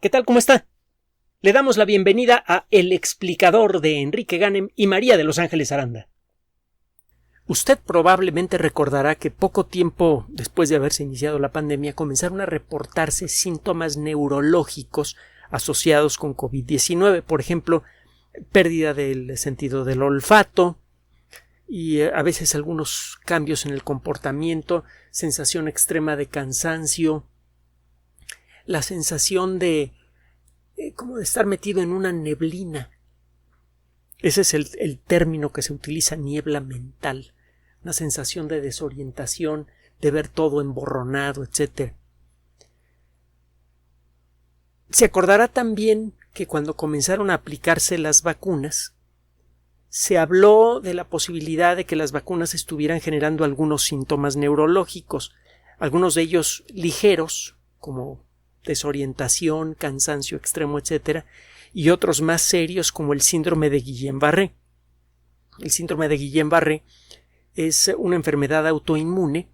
¿Qué tal? ¿Cómo está? Le damos la bienvenida a El Explicador de Enrique Ganem y María de Los Ángeles Aranda. Usted probablemente recordará que poco tiempo después de haberse iniciado la pandemia comenzaron a reportarse síntomas neurológicos asociados con COVID-19. Por ejemplo, pérdida del sentido del olfato y a veces algunos cambios en el comportamiento, sensación extrema de cansancio, la sensación de como de estar metido en una neblina. Ese es el término que se utiliza, niebla mental. Una sensación de desorientación, de ver todo emborronado, etc. Se acordará también que cuando comenzaron a aplicarse las vacunas, se habló de la posibilidad de que las vacunas estuvieran generando algunos síntomas neurológicos, algunos de ellos ligeros, como desorientación, cansancio extremo, etc., y otros más serios como el síndrome de Guillain-Barré. El síndrome de Guillain-Barré es una enfermedad autoinmune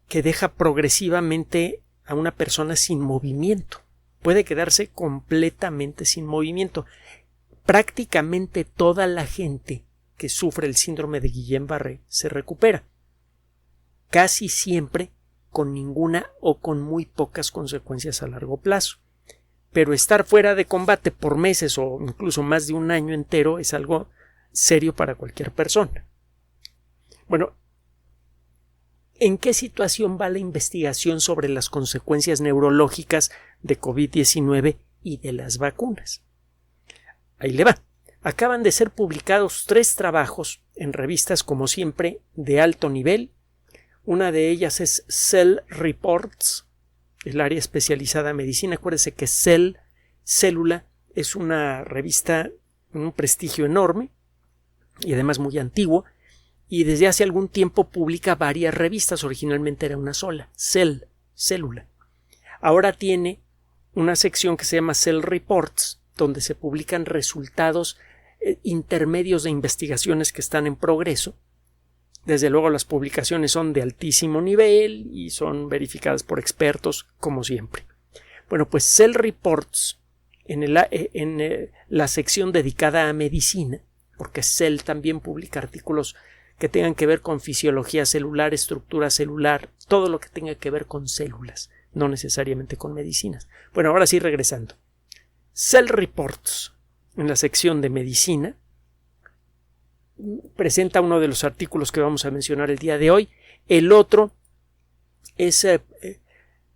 que deja progresivamente a una persona sin movimiento. Puede quedarse completamente sin movimiento. Prácticamente toda la gente que sufre el síndrome de Guillain-Barré se recupera. Casi siempre con ninguna o con muy pocas consecuencias a largo plazo. Pero estar fuera de combate por meses o incluso más de un año entero es algo serio para cualquier persona. Bueno, ¿en qué situación va la investigación sobre las consecuencias neurológicas de COVID-19 y de las vacunas? Ahí le va. Acaban de ser publicados 3 trabajos en revistas, como siempre, de alto nivel. Una de ellas es Cell Reports, el área especializada en medicina. Acuérdense que Célula, es una revista con un prestigio enorme y además muy antiguo, y desde hace algún tiempo publica varias revistas. Originalmente era una sola, Célula. Ahora tiene una sección que se llama Cell Reports, donde se publican resultados intermedios de investigaciones que están en progreso. Desde luego las publicaciones son de altísimo nivel y son verificadas por expertos, como siempre. Bueno, pues Cell Reports, en la sección dedicada a medicina, porque Cell también publica artículos que tengan que ver con fisiología celular, estructura celular, todo lo que tenga que ver con células, no necesariamente con medicinas. Bueno, ahora sí, regresando. Cell Reports, en la sección de medicina, presenta uno de los artículos que vamos a mencionar el día de hoy. El otro es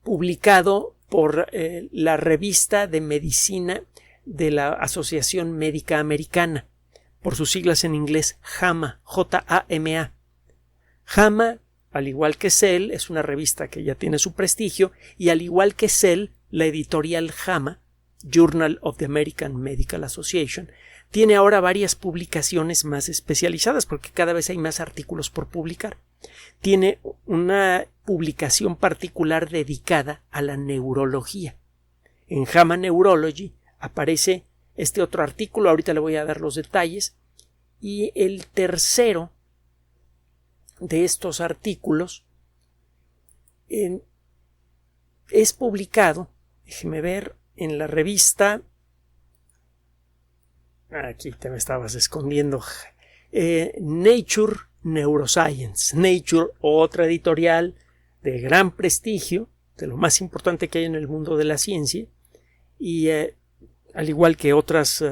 publicado por la revista de medicina de la Asociación Médica Americana, por sus siglas en inglés JAMA, J-A-M-A. JAMA, al igual que Cell, es una revista que ya tiene su prestigio, y al igual que Cell, la editorial JAMA, Journal of the American Medical Association, tiene ahora varias publicaciones más especializadas porque cada vez hay más artículos por publicar. Tiene una publicación particular dedicada a la neurología. En JAMA Neurology aparece este otro artículo, ahorita le voy a dar los detalles, y el tercero de estos artículos es publicado, déjeme ver, en la revista, aquí te me estabas escondiendo, Nature Neuroscience. Nature, otra editorial de gran prestigio, de lo más importante que hay en el mundo de la ciencia, y al igual que otras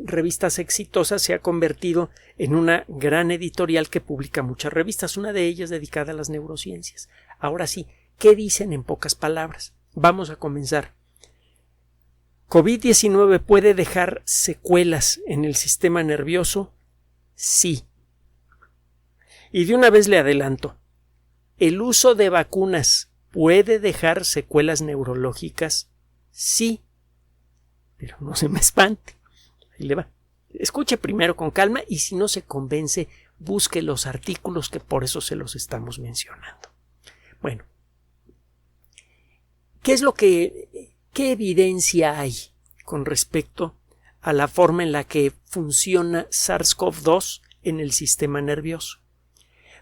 revistas exitosas, se ha convertido en una gran editorial que publica muchas revistas, una de ellas dedicada a las neurociencias. Ahora sí, ¿qué dicen en pocas palabras? Vamos a comenzar. ¿COVID-19 puede dejar secuelas en el sistema nervioso? Sí. Y de una vez le adelanto, ¿el uso de vacunas puede dejar secuelas neurológicas? Sí. Pero no se me espante. Ahí le va. Escuche primero con calma y si no se convence, busque los artículos que por eso se los estamos mencionando. Bueno, ¿qué evidencia hay con respecto a la forma en la que funciona SARS-CoV-2 en el sistema nervioso?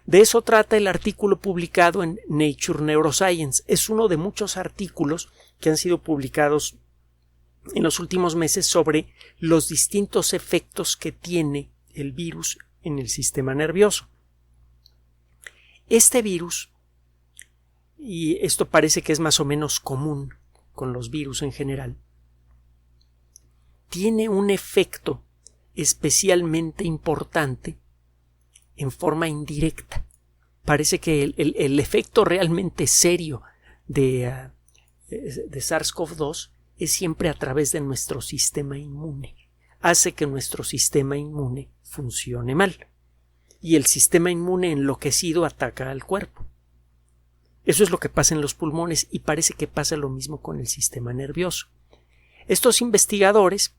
De eso trata el artículo publicado en Nature Neuroscience. Es uno de muchos artículos que han sido publicados en los últimos meses sobre los distintos efectos que tiene el virus en el sistema nervioso. Este virus, y esto parece que es más o menos común con los virus en general, tiene un efecto especialmente importante en forma indirecta. Parece que el efecto realmente serio de SARS-CoV-2 es siempre a través de nuestro sistema inmune. Hace que nuestro sistema inmune funcione mal. Y el sistema inmune enloquecido ataca al cuerpo. Eso es lo que pasa en los pulmones y parece que pasa lo mismo con el sistema nervioso. Estos investigadores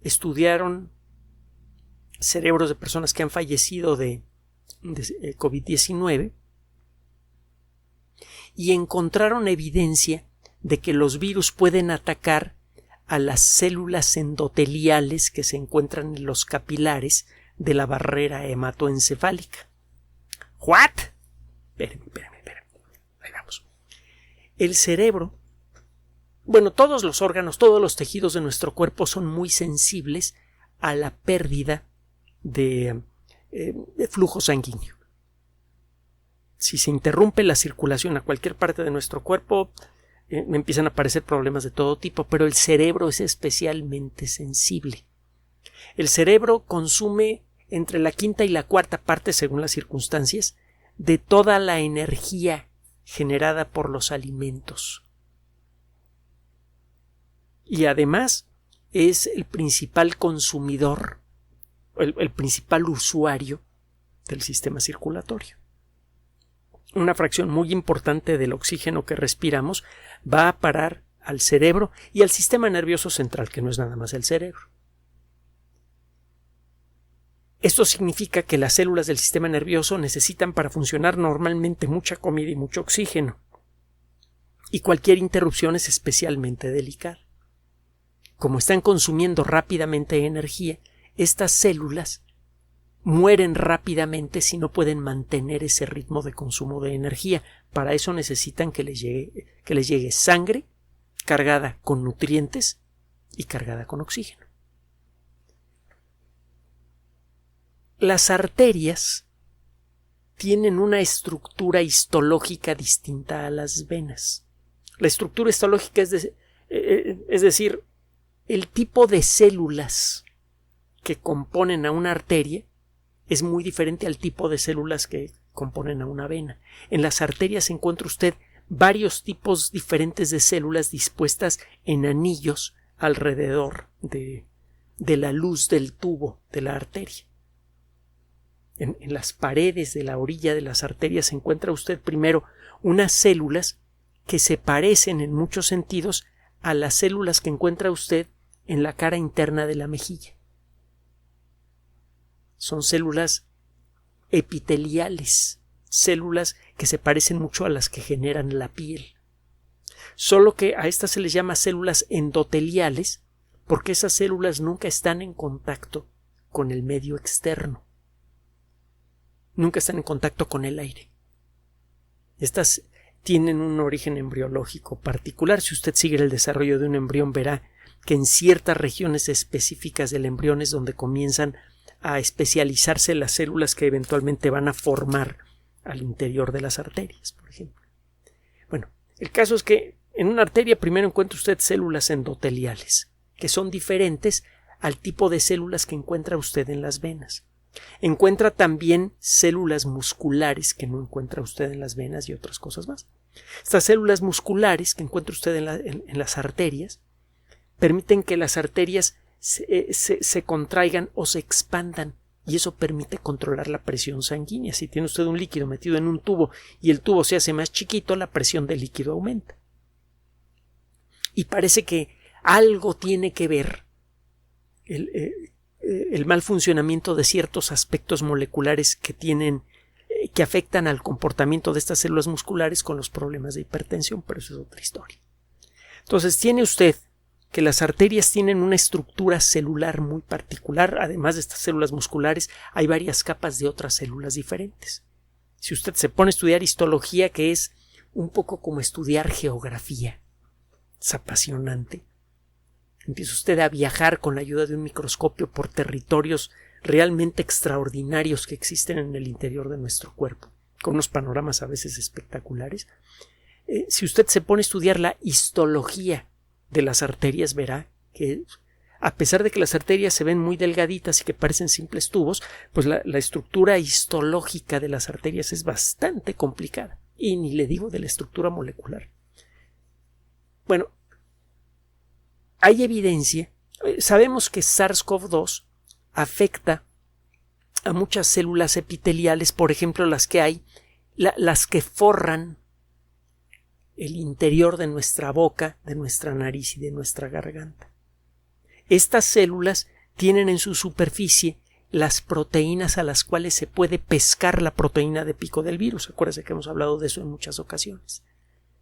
estudiaron cerebros de personas que han fallecido de COVID-19 y encontraron evidencia de que los virus pueden atacar a las células endoteliales que se encuentran en los capilares de la barrera hematoencefálica. ¿What? Espérenme. Ahí vamos. El cerebro, bueno, todos los órganos, todos los tejidos de nuestro cuerpo son muy sensibles a la pérdida de flujo sanguíneo. Si se interrumpe la circulación a cualquier parte de nuestro cuerpo, me empiezan a aparecer problemas de todo tipo, pero el cerebro es especialmente sensible. El cerebro consume entre la quinta y la cuarta parte, según las circunstancias, de toda la energía generada por los alimentos. Y además es el principal consumidor, el principal usuario del sistema circulatorio. Una fracción muy importante del oxígeno que respiramos va a parar al cerebro y al sistema nervioso central, que no es nada más el cerebro. Esto significa que las células del sistema nervioso necesitan para funcionar normalmente mucha comida y mucho oxígeno, y cualquier interrupción es especialmente delicada. Como están consumiendo rápidamente energía, estas células mueren rápidamente si no pueden mantener ese ritmo de consumo de energía. Para eso necesitan que les llegue sangre cargada con nutrientes y cargada con oxígeno. Las arterias tienen una estructura histológica distinta a las venas. La estructura histológica es decir, el tipo de células que componen a una arteria es muy diferente al tipo de células que componen a una vena. En las arterias encuentra usted varios tipos diferentes de células dispuestas en anillos alrededor de la luz del tubo de la arteria. En las paredes de la orilla de las arterias encuentra usted primero unas células que se parecen en muchos sentidos a las células que encuentra usted en la cara interna de la mejilla. Son células epiteliales, células que se parecen mucho a las que generan la piel. Solo que a estas se les llama células endoteliales porque esas células nunca están en contacto con el medio externo. Nunca están en contacto con el aire. Estas tienen un origen embriológico particular. Si usted sigue el desarrollo de un embrión, verá que en ciertas regiones específicas del embrión es donde comienzan a especializarse las células que eventualmente van a formar al interior de las arterias, por ejemplo. Bueno, el caso es que en una arteria primero encuentra usted células endoteliales, que son diferentes al tipo de células que encuentra usted en las venas. Encuentra también células musculares que no encuentra usted en las venas y otras cosas más. Estas células musculares que encuentra usted en las arterias permiten que las arterias se contraigan o se expandan y eso permite controlar la presión sanguínea. Si tiene usted un líquido metido en un tubo y el tubo se hace más chiquito, la presión del líquido aumenta. Y parece que algo tiene que ver el mal funcionamiento de ciertos aspectos moleculares que afectan al comportamiento de estas células musculares con los problemas de hipertensión, pero eso es otra historia. Entonces tiene usted que las arterias tienen una estructura celular muy particular. Además de estas células musculares, hay varias capas de otras células diferentes. Si usted se pone a estudiar histología, que es un poco como estudiar geografía, es apasionante. Empieza usted a viajar con la ayuda de un microscopio por territorios realmente extraordinarios que existen en el interior de nuestro cuerpo, con unos panoramas a veces espectaculares. Si usted se pone a estudiar la histología de las arterias, verá que a pesar de que las arterias se ven muy delgaditas y que parecen simples tubos, pues la estructura histológica de las arterias es bastante complicada. Y ni le digo de la estructura molecular. Bueno, hay evidencia. Sabemos que SARS-CoV-2 afecta a muchas células epiteliales, por ejemplo, las que forran el interior de nuestra boca, de nuestra nariz y de nuestra garganta. Estas células tienen en su superficie las proteínas a las cuales se puede pescar la proteína de pico del virus. Acuérdense que hemos hablado de eso en muchas ocasiones.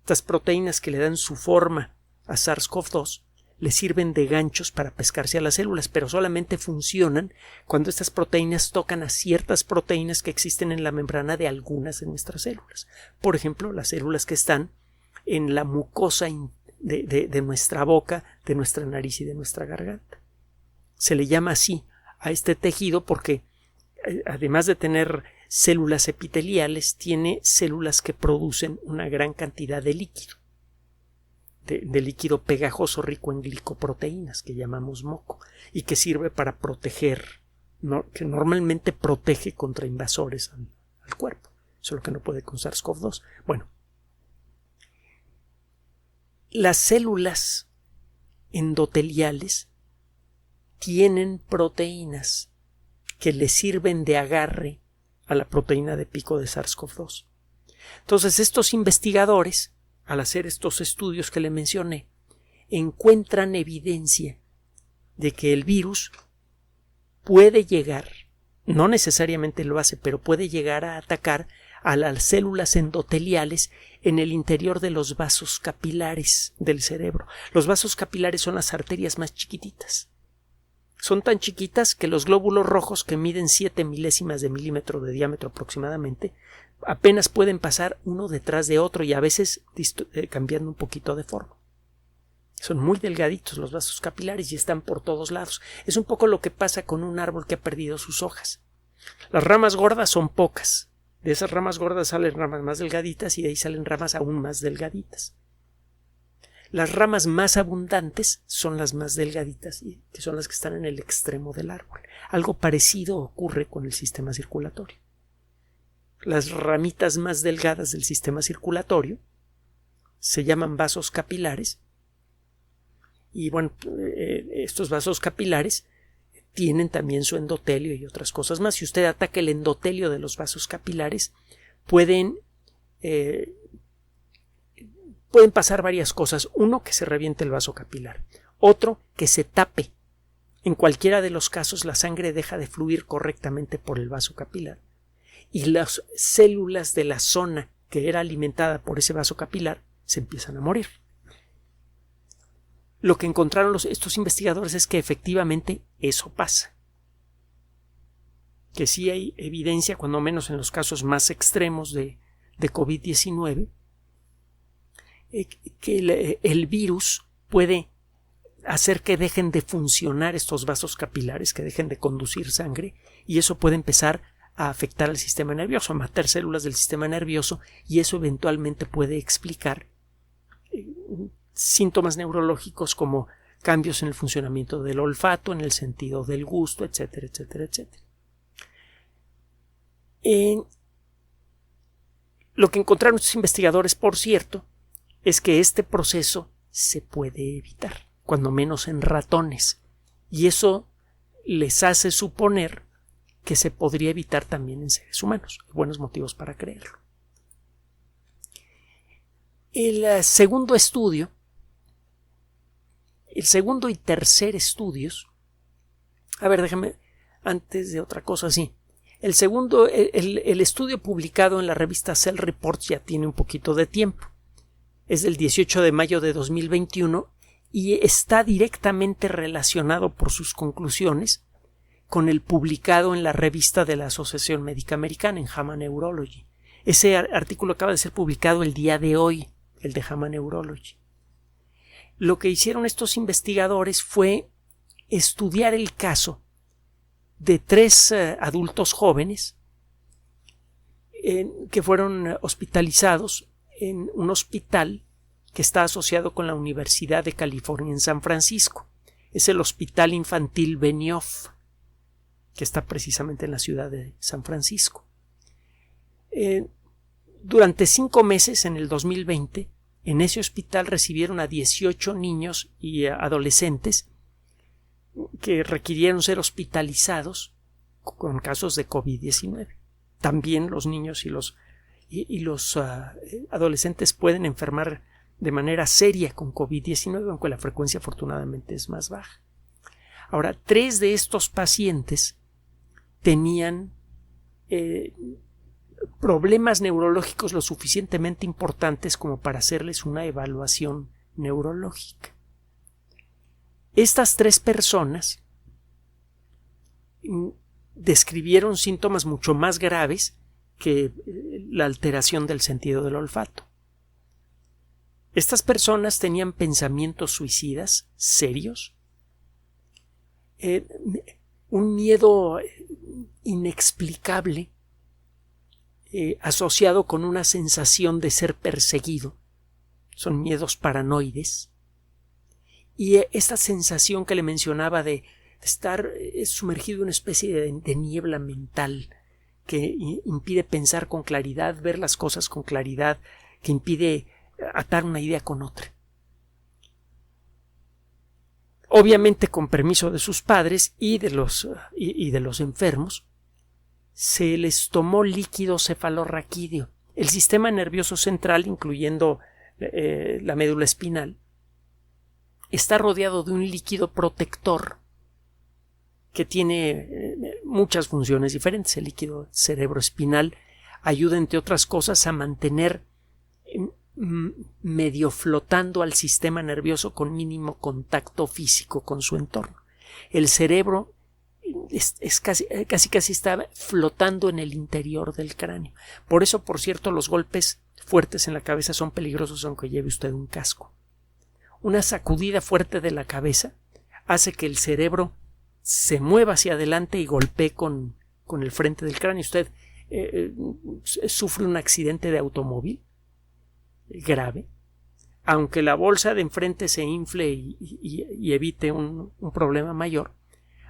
Estas proteínas que le dan su forma a SARS-CoV-2 le sirven de ganchos para pescarse a las células, pero solamente funcionan cuando estas proteínas tocan a ciertas proteínas que existen en la membrana de algunas de nuestras células. Por ejemplo, las células que están en la mucosa de nuestra boca, de nuestra nariz y de nuestra garganta. Se le llama así a este tejido porque, además de tener células epiteliales, tiene células que producen una gran cantidad de líquido, de líquido pegajoso rico en glicoproteínas, que llamamos moco, y que sirve para proteger, que normalmente protege contra invasores al cuerpo. Eso es lo que no puede con SARS-CoV-2. Bueno, las células endoteliales tienen proteínas que le sirven de agarre a la proteína de pico de SARS-CoV-2. Entonces, estos investigadores, al hacer estos estudios que le mencioné, encuentran evidencia de que el virus puede llegar, no necesariamente lo hace, pero puede llegar a atacar a las células endoteliales en el interior de los vasos capilares del cerebro. Los vasos capilares son las arterias más chiquititas. Son tan chiquitas que los glóbulos rojos, que miden 7 milésimas de milímetro de diámetro aproximadamente, apenas pueden pasar uno detrás de otro y a veces cambiando un poquito de forma. Son muy delgaditos los vasos capilares y están por todos lados. Es un poco lo que pasa con un árbol que ha perdido sus hojas. Las ramas gordas son pocas. De esas ramas gordas salen ramas más delgaditas y de ahí salen ramas aún más delgaditas. Las ramas más abundantes son las más delgaditas, y que son las que están en el extremo del árbol. Algo parecido ocurre con el sistema circulatorio. Las ramitas más delgadas del sistema circulatorio se llaman vasos capilares, y bueno, estos vasos capilares tienen también su endotelio y otras cosas más. Si usted ataca el endotelio de los vasos capilares, pueden pasar varias cosas. Uno, que se reviente el vaso capilar. Otro, que se tape. En cualquiera de los casos, la sangre deja de fluir correctamente por el vaso capilar y las células de la zona que era alimentada por ese vaso capilar se empiezan a morir. Lo que encontraron estos investigadores es que efectivamente eso pasa. Que sí hay evidencia, cuando menos en los casos más extremos de COVID-19, que el virus puede hacer que dejen de funcionar estos vasos capilares, que dejen de conducir sangre, y eso puede empezar a afectar al sistema nervioso, a matar células del sistema nervioso, y eso eventualmente puede explicar síntomas neurológicos como cambios en el funcionamiento del olfato, en el sentido del gusto, etcétera, etcétera, etcétera. Lo que encontraron estos investigadores, por cierto, es que este proceso se puede evitar, cuando menos en ratones, y eso les hace suponer que se podría evitar también en seres humanos. Hay buenos motivos para creerlo. El segundo y tercer estudios. A ver, déjame, antes de otra cosa, sí. El segundo, el estudio publicado en la revista Cell Reports ya tiene un poquito de tiempo. Es del 18 de mayo de 2021 y está directamente relacionado por sus conclusiones con el publicado en la revista de la Asociación Médica Americana, en JAMA Neurology. Ese artículo acaba de ser publicado el día de hoy, el de JAMA Neurology. lo que hicieron estos investigadores fue estudiar el caso de 3 adultos jóvenes que fueron hospitalizados en un hospital que está asociado con la Universidad de California en San Francisco. Es el Hospital Infantil Benioff, que está precisamente en la ciudad de San Francisco. Durante 5 meses, en el 2020, en ese hospital recibieron a 18 niños y adolescentes que requirieron ser hospitalizados con casos de COVID-19. También los niños y los adolescentes pueden enfermar de manera seria con COVID-19, aunque la frecuencia afortunadamente es más baja. Ahora, 3 de estos pacientes tenían problemas neurológicos lo suficientemente importantes como para hacerles una evaluación neurológica. Estas 3 personas describieron síntomas mucho más graves que la alteración del sentido del olfato. Estas personas tenían pensamientos suicidas serios, un miedo inexplicable asociado con una sensación de ser perseguido. Son miedos paranoides. Y esta sensación que le mencionaba de estar sumergido en una especie de niebla mental que impide pensar con claridad, ver las cosas con claridad, que impide atar una idea con otra. Obviamente, con permiso de sus padres y de los enfermos, se les tomó líquido cefalorraquídeo. El sistema nervioso central, incluyendo la médula espinal, está rodeado de un líquido protector que tiene muchas funciones diferentes. El líquido cerebroespinal ayuda, entre otras cosas, a mantener medio flotando al sistema nervioso con mínimo contacto físico con su entorno. El cerebro es casi está flotando en el interior del cráneo. Por eso, por cierto, los golpes fuertes en la cabeza son peligrosos aunque lleve usted un casco. Una sacudida fuerte de la cabeza hace que el cerebro se mueva hacia adelante y golpee con el frente del cráneo. Usted sufre un accidente de automóvil grave, aunque la bolsa de enfrente se infle y evite un problema mayor.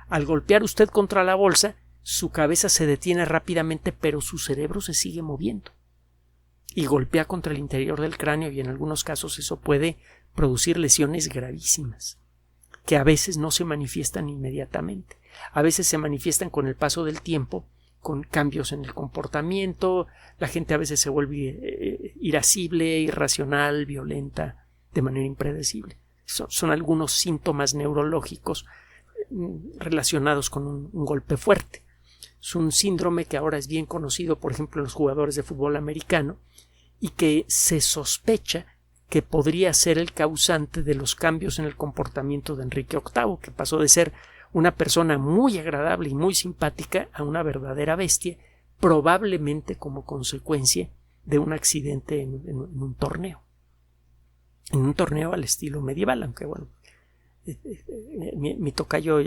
Al golpear usted contra la bolsa, su cabeza se detiene rápidamente, pero su cerebro se sigue moviendo y golpea contra el interior del cráneo, y en algunos casos eso puede producir lesiones gravísimas que a veces no se manifiestan inmediatamente. A veces se manifiestan con el paso del tiempo, con cambios en el comportamiento. La gente a veces se vuelve irascible, irracional, violenta, de manera impredecible. Son algunos síntomas neurológicos relacionados con un golpe fuerte. Es un síndrome que ahora es bien conocido, por ejemplo, en los jugadores de fútbol americano, y que se sospecha que podría ser el causante de los cambios en el comportamiento de Enrique VIII, que pasó de ser una persona muy agradable y muy simpática a una verdadera bestia, probablemente como consecuencia de un accidente en un torneo. En un torneo al estilo medieval, aunque bueno, mi tocayo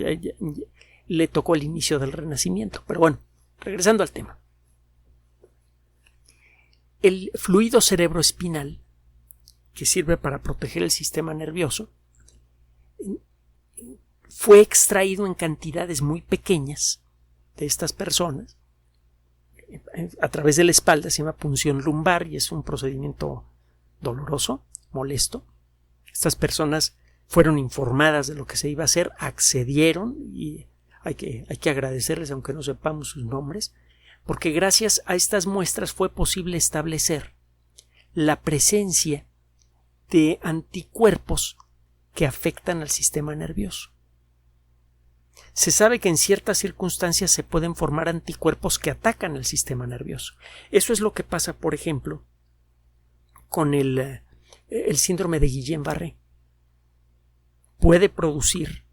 le tocó el inicio del Renacimiento. Pero bueno, regresando al tema. El fluido cerebroespinal, que sirve para proteger el sistema nervioso, fue extraído en cantidades muy pequeñas de estas personas a través de la espalda. Se llama punción lumbar y es un procedimiento doloroso, molesto. Estas personas fueron informadas de lo que se iba a hacer, accedieron, y hay que agradecerles aunque no sepamos sus nombres, porque gracias a estas muestras fue posible establecer la presencia de anticuerpos que afectan al sistema nervioso. Se sabe que en ciertas circunstancias se pueden formar anticuerpos que atacan el sistema nervioso. Eso es lo que pasa, por ejemplo, con el síndrome de Guillain-Barré. Puede producir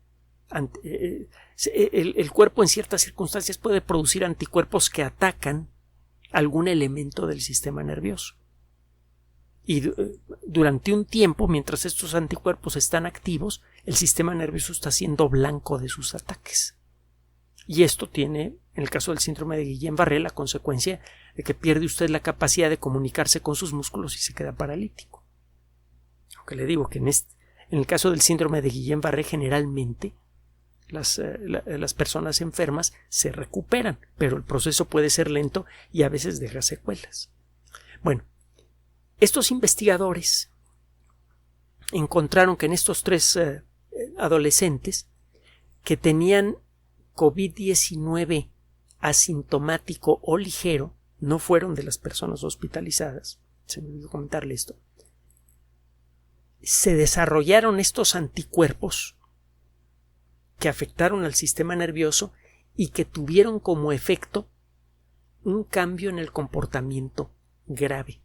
el cuerpo en ciertas circunstancias puede producir anticuerpos que atacan algún elemento del sistema nervioso. Y durante un tiempo, mientras estos anticuerpos están activos, el sistema nervioso está siendo blanco de sus ataques. Y esto tiene, en el caso del síndrome de Guillain-Barré, la consecuencia de que pierde usted la capacidad de comunicarse con sus músculos y se queda paralítico. Aunque le digo que en el caso del síndrome de Guillain-Barré, generalmente las personas enfermas se recuperan, pero el proceso puede ser lento y a veces deja secuelas. Bueno, estos investigadores encontraron que en estos 3 adolescentes que tenían COVID-19 asintomático o ligero, no fueron de las personas hospitalizadas, se me olvidó comentarle esto, se desarrollaron estos anticuerpos que afectaron al sistema nervioso y que tuvieron como efecto un cambio en el comportamiento grave.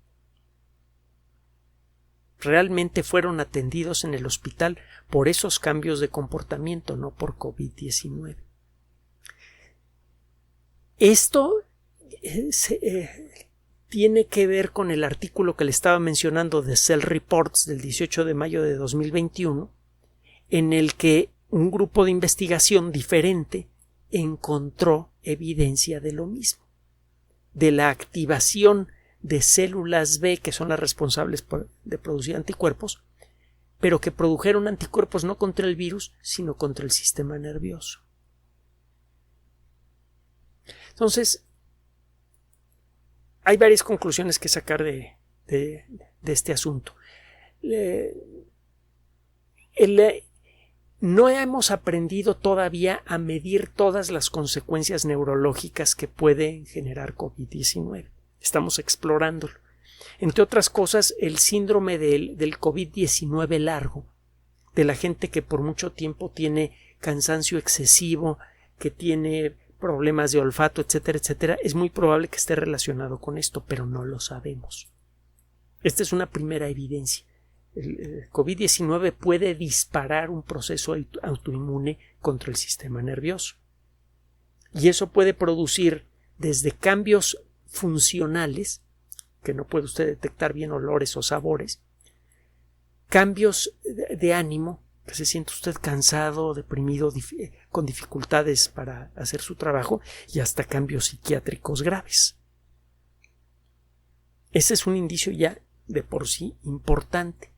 Realmente fueron atendidos en el hospital por esos cambios de comportamiento, no por COVID-19. Esto tiene que ver con el artículo que le estaba mencionando de Cell Reports del 18 de mayo de 2021, en el que un grupo de investigación diferente encontró evidencia de lo mismo, de la activación de células B que son las responsables de producir anticuerpos, pero que produjeron anticuerpos no contra el virus, sino contra el sistema nervioso. Entonces, hay varias conclusiones que sacar de este asunto. No hemos aprendido todavía a medir todas las consecuencias neurológicas que puede generar COVID-19. Estamos explorándolo. Entre otras cosas, el síndrome del COVID-19 largo, de la gente que por mucho tiempo tiene cansancio excesivo, que tiene problemas de olfato, etcétera, etcétera, es muy probable que esté relacionado con esto, pero no lo sabemos. Esta es una primera evidencia. El COVID-19 puede disparar un proceso autoinmune contra el sistema nervioso. Y eso puede producir desde cambios funcionales, que no puede usted detectar bien olores o sabores, cambios de ánimo, que se siente usted cansado, deprimido, con dificultades para hacer su trabajo, y hasta cambios psiquiátricos graves. Ese es un indicio ya de por sí importante.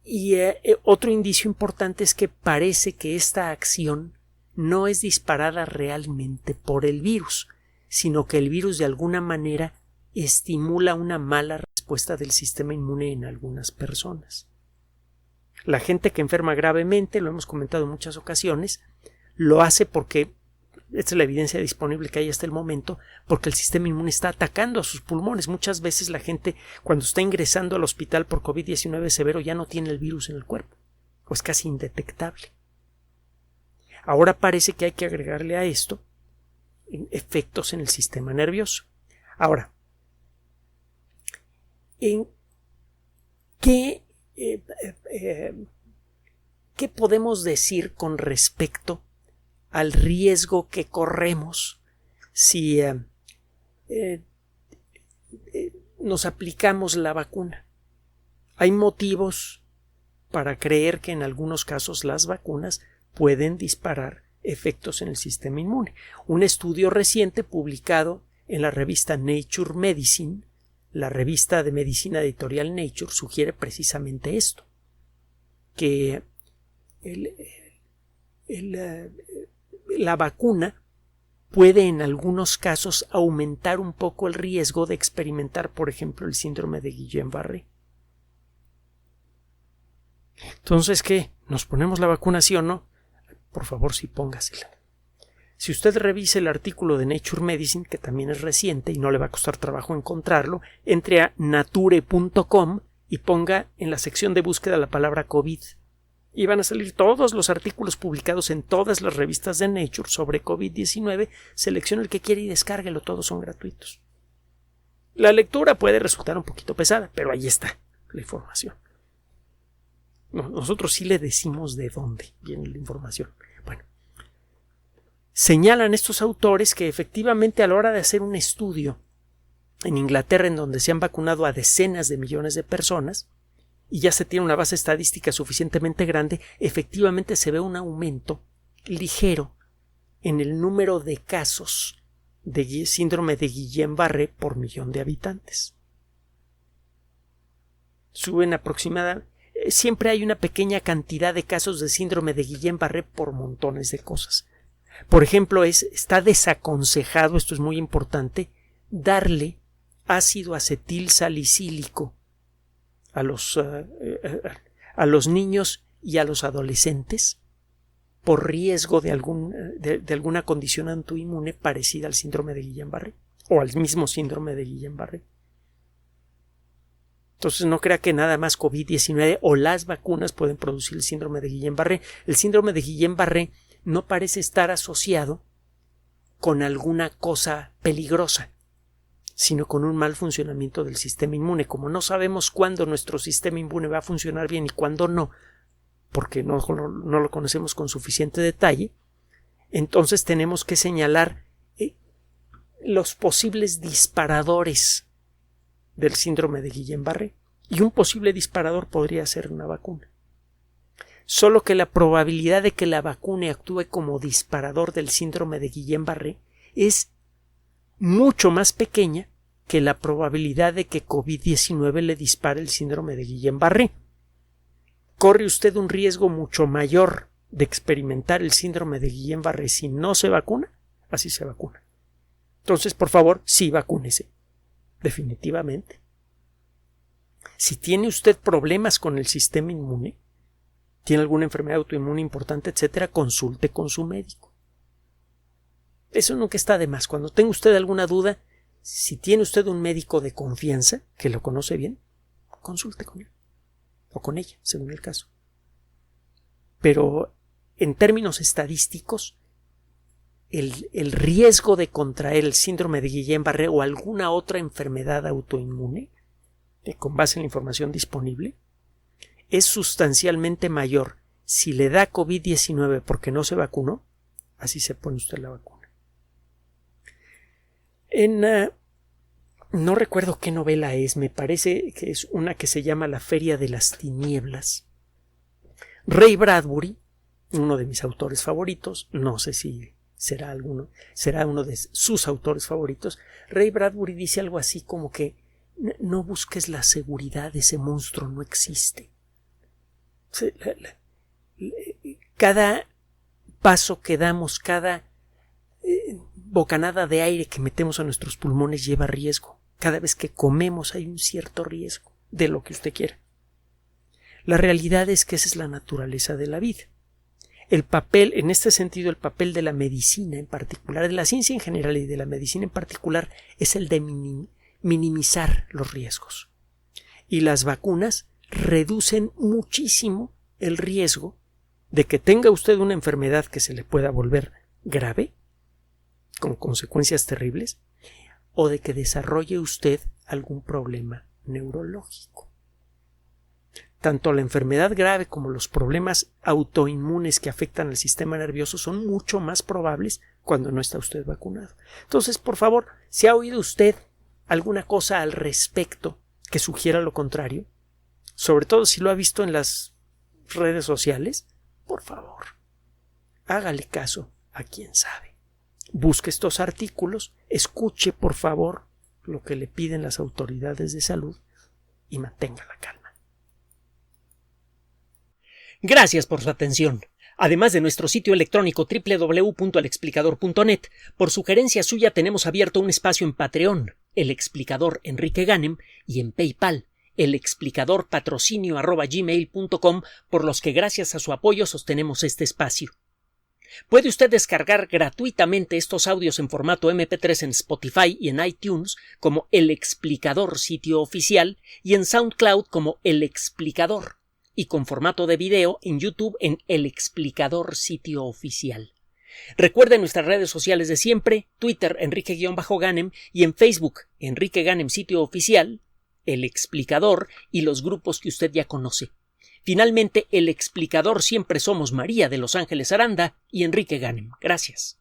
Y otro indicio importante es que parece que esta acción no es disparada realmente por el virus, sino que el virus de alguna manera estimula una mala respuesta del sistema inmune en algunas personas. La gente que enferma gravemente, lo hemos comentado en muchas ocasiones, lo hace porque, esta es la evidencia disponible que hay hasta el momento, porque el sistema inmune está atacando a sus pulmones. Muchas veces la gente, cuando está ingresando al hospital por COVID-19 severo, ya no tiene el virus en el cuerpo, o es casi indetectable. Ahora parece que hay que agregarle a esto efectos en el sistema nervioso. Ahora, ¿en qué podemos decir con respecto al riesgo que corremos si nos aplicamos la vacuna? Hay motivos para creer que en algunos casos las vacunas pueden disparar efectos en el sistema inmune. Un estudio reciente publicado en la revista Nature Medicine, la revista de medicina editorial Nature, sugiere precisamente esto, que la vacuna puede en algunos casos aumentar un poco el riesgo de experimentar, por ejemplo, el síndrome de Guillain-Barré. Entonces, ¿qué? ¿Nos ponemos la vacuna sí o no? Por favor, sí, póngasela. Si usted revisa el artículo de Nature Medicine, que también es reciente y no le va a costar trabajo encontrarlo, entre a nature.com y ponga en la sección de búsqueda la palabra COVID. Y van a salir todos los artículos publicados en todas las revistas de Nature sobre COVID-19. Seleccione el que quiere y descárguelo, todos son gratuitos. La lectura puede resultar un poquito pesada, pero ahí está la información. Nosotros sí le decimos de dónde viene la información. Bueno, señalan estos autores que efectivamente a la hora de hacer un estudio en Inglaterra, en donde se han vacunado a decenas de millones de personas y ya se tiene una base estadística suficientemente grande, efectivamente se ve un aumento ligero en el número de casos de síndrome de Guillain-Barré por millón de habitantes. Suben aproximadamente. Siempre hay una pequeña cantidad de casos de síndrome de Guillain-Barré por montones de cosas. Por ejemplo, está desaconsejado, esto es muy importante, darle ácido acetil salicílico a los niños y a los adolescentes por riesgo de alguna condición autoinmune parecida al síndrome de Guillain-Barré o al mismo síndrome de Guillain-Barré. Entonces no crea que nada más COVID-19 o las vacunas pueden producir el síndrome de Guillain-Barré. El síndrome de Guillain-Barré no parece estar asociado con alguna cosa peligrosa, sino con un mal funcionamiento del sistema inmune. Como no sabemos cuándo nuestro sistema inmune va a funcionar bien y cuándo no, porque no lo conocemos con suficiente detalle, entonces tenemos que señalar los posibles disparadores del síndrome de Guillain-Barré, y un posible disparador podría ser una vacuna. Solo que la probabilidad de que la vacuna actúe como disparador del síndrome de Guillain-Barré es mucho más pequeña que la probabilidad de que COVID-19 le dispare el síndrome de Guillain-Barré. Corre usted un riesgo mucho mayor de experimentar el síndrome de Guillain-Barré si no se vacuna, así se vacuna. Entonces, por favor, sí vacúnese. Definitivamente. Si tiene usted problemas con el sistema inmune, tiene alguna enfermedad autoinmune importante, etcétera, consulte con su médico. Eso nunca está de más. Cuando tenga usted alguna duda, si tiene usted un médico de confianza, que lo conoce bien, consulte con él o con ella, según el caso. Pero en términos estadísticos, el riesgo de contraer el síndrome de Guillain-Barré o alguna otra enfermedad autoinmune, con base en la información disponible, es sustancialmente mayor si le da COVID-19 porque no se vacunó, así se pone usted la vacuna. No recuerdo qué novela es, me parece que es una que se llama La Feria de las Tinieblas. Ray Bradbury, uno de mis autores favoritos, no sé si será uno de sus autores favoritos. Ray Bradbury dice algo así como que no busques la seguridad, ese monstruo no existe. Cada paso que damos, cada bocanada de aire que metemos a nuestros pulmones lleva riesgo. Cada vez que comemos hay un cierto riesgo de lo que usted quiera. La realidad es que esa es la naturaleza de la vida. El papel, en este sentido, el papel de la medicina en particular, de la ciencia en general y de la medicina en particular, es el de minimizar los riesgos. Y las vacunas reducen muchísimo el riesgo de que tenga usted una enfermedad que se le pueda volver grave, con consecuencias terribles, o de que desarrolle usted algún problema neurológico. Tanto la enfermedad grave como los problemas autoinmunes que afectan al sistema nervioso son mucho más probables cuando no está usted vacunado. Entonces, por favor, si ha oído usted alguna cosa al respecto que sugiera lo contrario, sobre todo si lo ha visto en las redes sociales, por favor, hágale caso a quien sabe. Busque estos artículos, escuche por favor lo que le piden las autoridades de salud y mantenga la calma. Gracias por su atención. Además de nuestro sitio electrónico www.alexplicador.net, por sugerencia suya tenemos abierto un espacio en Patreon, El Explicador Enrique Ganem, y en PayPal, elexplicadorpatrocinio@gmail.com, por los que gracias a su apoyo sostenemos este espacio. Puede usted descargar gratuitamente estos audios en formato MP3 en Spotify y en iTunes como El Explicador sitio oficial y en SoundCloud como El Explicador, y con formato de video en YouTube en El Explicador sitio oficial. Recuerde nuestras redes sociales de siempre, Twitter Enrique-Ganem y en Facebook Enrique Ganem sitio oficial, El Explicador y los grupos que usted ya conoce. Finalmente, El Explicador siempre somos María de Los Ángeles Aranda y Enrique Ganem. Gracias.